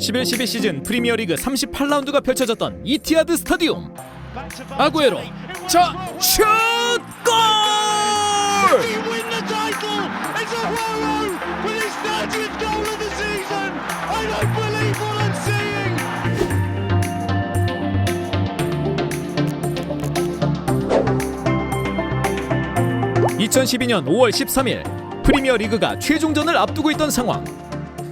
11-12 시즌 프리미어리그 38라운드가 펼쳐졌던 이티하드 스타디움. 아구에로, 자, 슛! 골! (2012년 5월 13일) 프리미어리그가 최종전을 앞두고 있던 상황.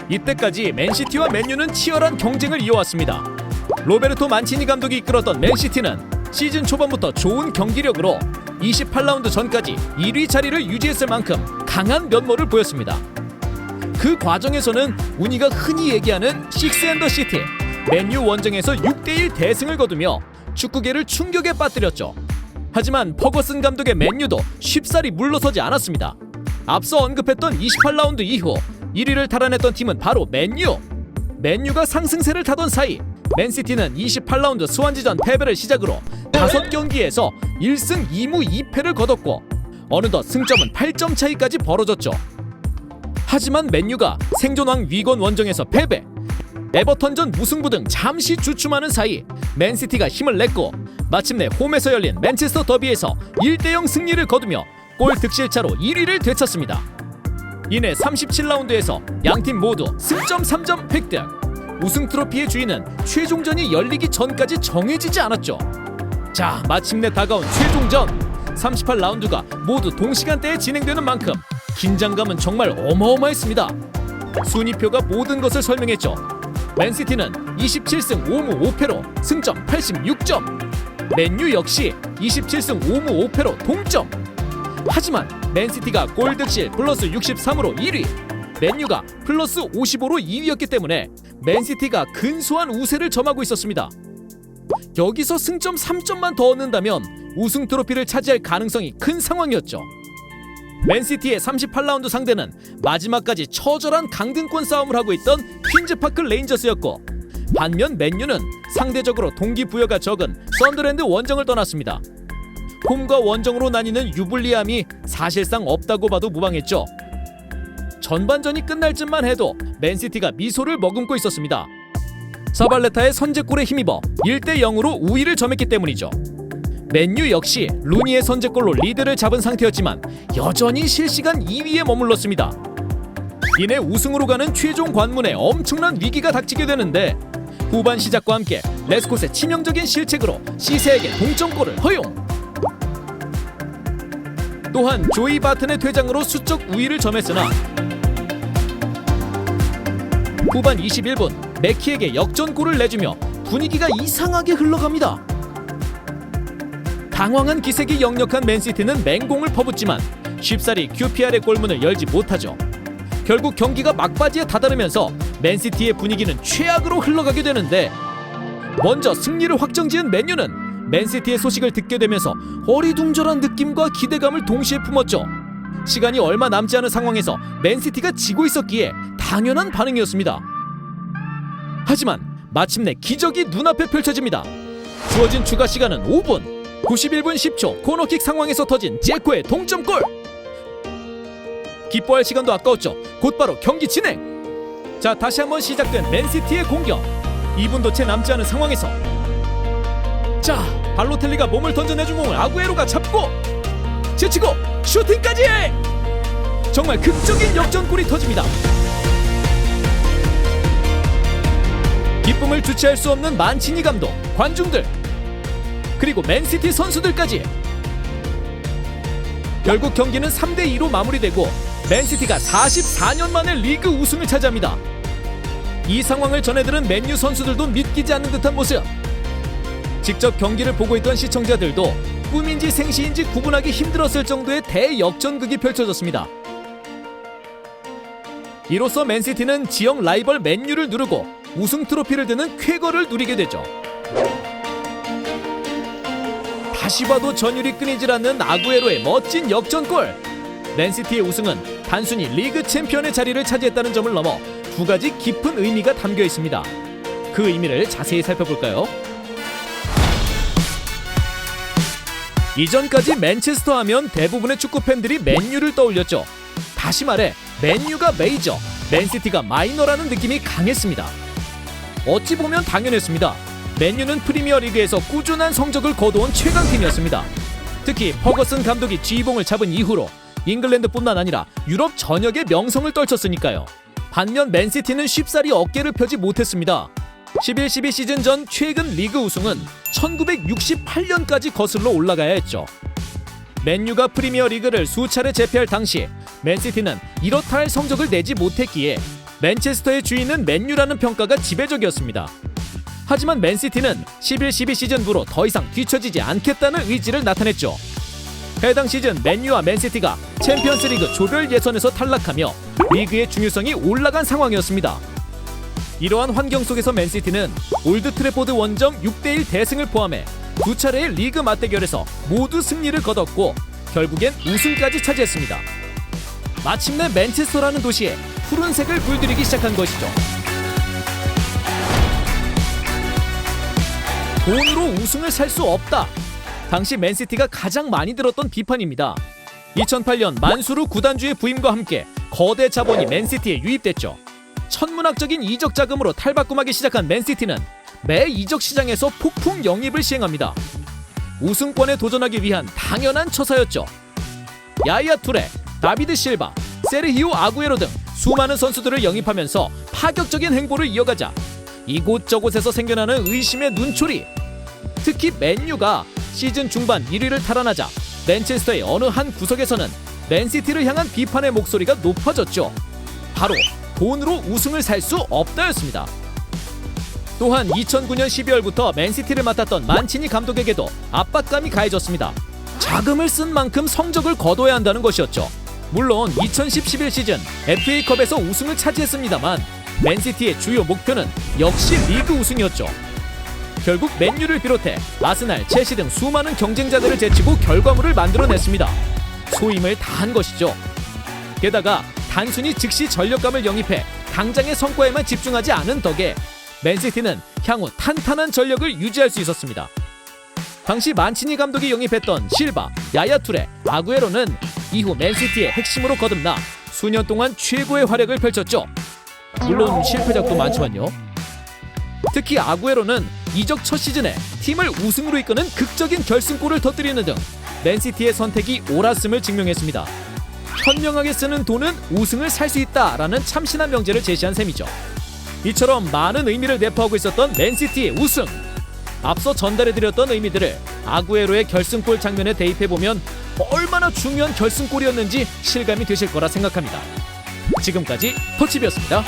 이때까지 맨시티와 맨유는 치열한 경쟁을 이어왔습니다. 로베르토 만치니 감독이 이끌었던 맨시티는 시즌 초반부터 좋은 경기력으로 28라운드 전까지 1위 자리를 유지했을 만큼 강한 면모를 보였습니다. 그 과정에서는 우리가 흔히 얘기하는 식스앤더시티, 맨유 원정에서 6대1 대승을 거두며 축구계를 충격에 빠뜨렸죠. 하지만 퍼거슨 감독의 맨유도 쉽사리 물러서지 않았습니다. 앞서 언급했던 28라운드 이후 1위를 달아냈던 팀은 바로 맨유. 맨유가 상승세를 타던 사이 맨시티는 28라운드 스완지전 패배를 시작으로 5경기에서 1승 2무 2패를 거뒀고 어느덧 승점은 8점 차이까지 벌어졌죠. 하지만 맨유가 생존왕 위건 원정에서 패배, 에버턴전 무승부 등 잠시 주춤하는 사이 맨시티가 힘을 냈고 마침내 홈에서 열린 맨체스터 더비에서 1대0 승리를 거두며 골 득실차로 1위를 되찾습니다. 이내 37라운드에서 양팀 모두 승점 3점 획득. 우승 트로피의 주인은 최종전이 열리기 전까지 정해지지 않았죠. 자, 마침내 다가온 최종전. 38라운드가 모두 동시간대에 진행되는 만큼 긴장감은 정말 어마어마했습니다. 순위표가 모든 것을 설명했죠. 맨시티는 27승 5무 5패로 승점 86점. 맨유 역시 27승 5무 5패로 동점. 하지만 맨시티가 골득실 플러스 63으로 1위, 맨유가 플러스 55로 2위였기 때문에 맨시티가 근소한 우세를 점하고 있었습니다. 여기서 승점 3점만 더 얻는다면 우승 트로피를 차지할 가능성이 큰 상황이었죠. 맨시티의 38라운드 상대는 마지막까지 처절한 강등권 싸움을 하고 있던 퀸즈파크 레인저스였고, 반면 맨유는 상대적으로 동기부여가 적은 썬더랜드 원정을 떠났습니다. 홈과 원정으로 나뉘는 유불리함이 사실상 없다고 봐도 무방했죠. 전반전이 끝날 쯤만 해도 맨시티가 미소를 머금고 있었습니다. 사발레타의 선제골에 힘입어 1대0으로 우위를 점했기 때문이죠. 맨유 역시 루니의 선제골로 리드를 잡은 상태였지만 여전히 실시간 2위에 머물렀습니다. 이내 우승으로 가는 최종 관문에 엄청난 위기가 닥치게 되는데 후반 시작과 함께 레스콧의 치명적인 실책으로 시세에게 동점골을 허용. 또한 조이 바튼의 퇴장으로 수적 우위를 점했으나 후반 21분 맥키에게 역전골을 내주며 분위기가 이상하게 흘러갑니다. 당황한 기색이 역력한 맨시티는 맹공을 퍼붓지만 쉽사리 QPR의 골문을 열지 못하죠. 결국 경기가 막바지에 다다르면서 맨시티의 분위기는 최악으로 흘러가게 되는데, 먼저 승리를 확정지은 맨유는 맨시티의 소식을 듣게 되면서 어리둥절한 느낌과 기대감을 동시에 품었죠. 시간이 얼마 남지 않은 상황에서 맨시티가 지고 있었기에 당연한 반응이었습니다. 하지만 마침내 기적이 눈앞에 펼쳐집니다. 주어진 추가 시간은 5분. 91분 10초 코너킥 상황에서 터진 제코의 동점골. 기뻐할 시간도 아까웠죠. 곧바로 경기 진행. 자, 다시 한번 시작된 맨시티의 공격. 2분도 채 남지 않은 상황에서 자, 발로텔리가 몸을 던져내준 공을 아구에로가 잡고 제치고 슈팅까지! 정말 극적인 역전골이 터집니다. 기쁨을 주체할 수 없는 만치니 감독, 관중들, 그리고 맨시티 선수들까지. 결국 경기는 3대2로 마무리되고 맨시티가 44년 만에 리그 우승을 차지합니다. 이 상황을 전해들은 맨유 선수들도 믿기지 않는 듯한 모습. 직접 경기를 보고 있던 시청자들도 꿈인지 생시인지 구분하기 힘들었을 정도의 대역전극이 펼쳐졌습니다. 이로써 맨시티는 지역 라이벌 맨유를 누르고 우승 트로피를 드는 쾌거를 누리게 되죠. 다시 봐도 전율이 끊이질 않는 아구에로의 멋진 역전골. 맨시티의 우승은 단순히 리그 챔피언의 자리를 차지했다는 점을 넘어 두 가지 깊은 의미가 담겨 있습니다. 그 의미를 자세히 살펴볼까요? 이전까지 맨체스터 하면 대부분의 축구팬들이 맨유를 떠올렸죠. 다시 말해 맨유가 메이저, 맨시티가 마이너라는 느낌이 강했습니다. 어찌 보면 당연했습니다. 맨유는 프리미어리그에서 꾸준한 성적을 거둬온 최강팀이었습니다. 특히 퍼거슨 감독이 지휘봉을 잡은 이후로 잉글랜드뿐만 아니라 유럽 전역의 명성을 떨쳤으니까요. 반면 맨시티는 쉽사리 어깨를 펴지 못했습니다. 11-12 시즌 전 최근 리그 우승은 1968년까지 거슬러 올라가야 했죠. 맨유가 프리미어리그를 수차례 제패할 당시 맨시티는 이렇다 할 성적을 내지 못했기에 맨체스터의 주인은 맨유라는 평가가 지배적이었습니다. 하지만 맨시티는 11-12 시즌부로 더 이상 뒤처지지 않겠다는 의지를 나타냈죠. 해당 시즌 맨유와 맨시티가 챔피언스리그 조별 예선에서 탈락하며 리그의 중요성이 올라간 상황이었습니다. 이러한 환경 속에서 맨시티는 올드 트래포드 원정 6대1 대승을 포함해 두 차례의 리그 맞대결에서 모두 승리를 거뒀고 결국엔 우승까지 차지했습니다. 마침내 맨체스터라는 도시에 푸른색을 물들이기 시작한 것이죠. 돈으로 우승을 살 수 없다. 당시 맨시티가 가장 많이 들었던 비판입니다. 2008년 만수르 구단주의 부임과 함께 거대 자본이 맨시티에 유입됐죠. 천문학적인 이적 자금으로 탈바꿈하기 시작한 맨시티는 매 이적 시장에서 폭풍 영입을 시행합니다. 우승권에 도전하기 위한 당연한 처사였죠. 야이야 투레, 다비드 실바, 세르히오 아구에로 등 수많은 선수들을 영입하면서 파격적인 행보를 이어가자 이곳저곳에서 생겨나는 의심의 눈초리. 특히 맨유가 시즌 중반 1위를 탈환하자 맨체스터의 어느 한 구석에서는 맨시티를 향한 비판의 목소리가 높아졌죠. 바로 돈으로 우승을 살 수 없다였습니다. 또한 2009년 12월부터 맨시티를 맡았던 만치니 감독에게도 압박감이 가해졌습니다. 자금을 쓴 만큼 성적을 거둬야 한다는 것이었죠. 물론 2010-11 시즌 FA컵에서 우승을 차지했습니다만 맨시티의 주요 목표는 역시 리그 우승이었죠. 결국 맨유를 비롯해 아스날, 첼시 등 수많은 경쟁자들을 제치고 결과물을 만들어냈습니다. 소임을 다한 것이죠. 게다가 단순히 즉시 전력감을 영입해 당장의 성과에만 집중하지 않은 덕에 맨시티는 향후 탄탄한 전력을 유지할 수 있었습니다. 당시 만치니 감독이 영입했던 실바, 야야 투레, 아구에로는 이후 맨시티의 핵심으로 거듭나 수년 동안 최고의 활약을 펼쳤죠. 물론 실패작도 많지만요. 특히 아구에로는 이적 첫 시즌에 팀을 우승으로 이끄는 극적인 결승골을 터뜨리는 등 맨시티의 선택이 옳았음을 증명했습니다. 현명하게 쓰는 돈은 우승을 살 수 있다라는 참신한 명제를 제시한 셈이죠. 이처럼 많은 의미를 내포하고 있었던 맨시티의 우승. 앞서 전달해드렸던 의미들을 아구에로의 결승골 장면에 대입해보면 얼마나 중요한 결승골이었는지 실감이 되실 거라 생각합니다. 지금까지 터치비였습니다.